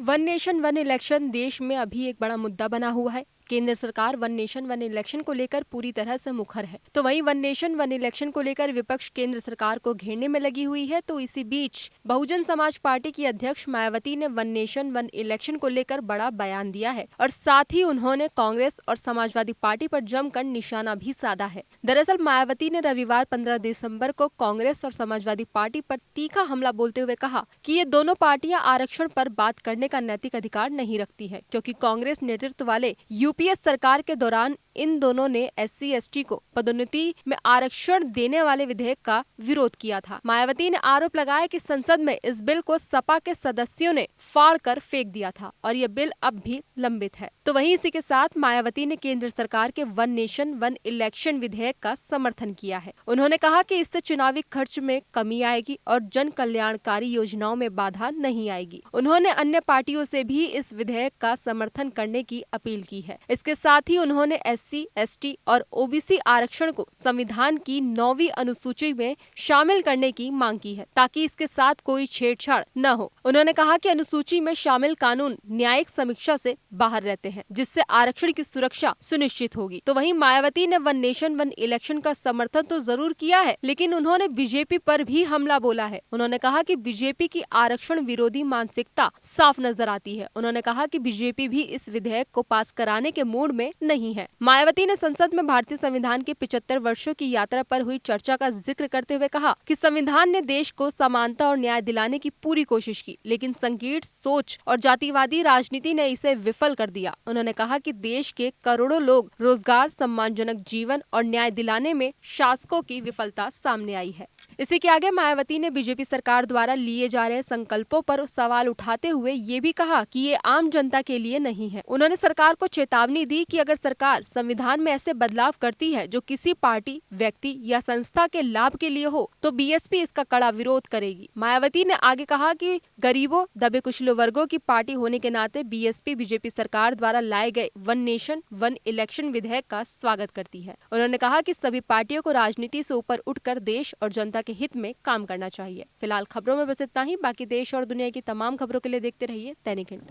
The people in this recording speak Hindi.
वन नेशन वन इलेक्शन देश में अभी एक बड़ा मुद्दा बना हुआ है। केंद्र सरकार वन नेशन वन इलेक्शन को लेकर पूरी तरह से मुखर है, तो वहीं वन नेशन वन इलेक्शन को लेकर विपक्ष केंद्र सरकार को घेरने में लगी हुई है। तो इसी बीच बहुजन समाज पार्टी की अध्यक्ष मायावती ने वन नेशन वन इलेक्शन को लेकर बड़ा बयान दिया है और साथ ही उन्होंने कांग्रेस और समाजवादी पार्टी पर जमकर निशाना भी साधा है। दरअसल मायावती ने रविवार 15 दिसंबर को कांग्रेस और समाजवादी पार्टी पर तीखा हमला बोलते हुए कहा कि ये दोनों पार्टियां आरक्षण पर बात करने का नैतिक अधिकार नहीं रखती है, क्योंकि कांग्रेस नेतृत्व वाले यूपीए सरकार के दौरान इन दोनों ने SC/ST को पदोन्नति में आरक्षण देने वाले विधेयक का विरोध किया था। मायावती ने आरोप लगाया कि संसद में इस बिल को सपा के सदस्यों ने फाड़ कर फेंक दिया था और ये बिल अब भी लंबित है। तो वहीं इसी के साथ मायावती ने केंद्र सरकार के वन नेशन वन इलेक्शन विधेयक का समर्थन किया है। उन्होंने कहा कि इससे चुनावी खर्च में कमी आएगी और जन कल्याणकारी योजनाओं में बाधा नहीं आएगी। उन्होंने अन्य पार्टियों से भी इस विधेयक का समर्थन करने की अपील की है। इसके साथ ही उन्होंने SC/ST और OBC आरक्षण को संविधान की 9वीं अनुसूची में शामिल करने की मांग की है, ताकि इसके साथ कोई छेड़छाड़ न हो। उन्होंने कहा कि अनुसूची में शामिल कानून न्यायिक समीक्षा से बाहर रहते हैं, जिससे आरक्षण की सुरक्षा सुनिश्चित होगी। तो वहीं मायावती ने वन नेशन वन इलेक्शन का समर्थन तो जरूर किया है, लेकिन उन्होंने बीजेपी पर भी हमला बोला है। उन्होंने कहा कि बीजेपी की आरक्षण विरोधी मानसिकता साफ नजर आती है। उन्होंने कहा कि बीजेपी भी इस विधेयक को पास कराने के मूड में नहीं है। मायावती ने संसद में भारतीय संविधान के 75 वर्षों की यात्रा पर हुई चर्चा का जिक्र करते हुए कहा कि संविधान ने देश को समानता और न्याय दिलाने की पूरी कोशिश की, लेकिन संकीर्ण सोच और जातिवादी राजनीति ने इसे विफल कर दिया। उन्होंने कहा कि देश के करोड़ों लोग रोजगार, सम्मानजनक जीवन और न्याय दिलाने में शासकों की विफलता सामने आई है। इसी के आगे मायावती ने बीजेपी सरकार द्वारा लिए जा रहे संकल्पों पर सवाल उठाते हुए ये भी कहा कि ये आम जनता के लिए नहीं है। उन्होंने सरकार को चेतावनी दी कि अगर सरकार संविधान में ऐसे बदलाव करती है जो किसी पार्टी, व्यक्ति या संस्था के लाभ के लिए हो, तो BSP इसका कड़ा विरोध करेगी। मायावती ने आगे कहा कि गरीबों, दबे कुचले वर्गों की पार्टी होने के नाते BSP बीजेपी सरकार द्वारा लाए गए वन नेशन वन इलेक्शन विधेयक का स्वागत करती है। उन्होंने कहा कि सभी पार्टियों को राजनीति से ऊपर उठकर देश और जनता के हित में काम करना चाहिए। फिलहाल खबरों में बस इतना ही। बाकी देश और दुनिया की तमाम खबरों के लिए देखते रहिए दैनिक हिंद।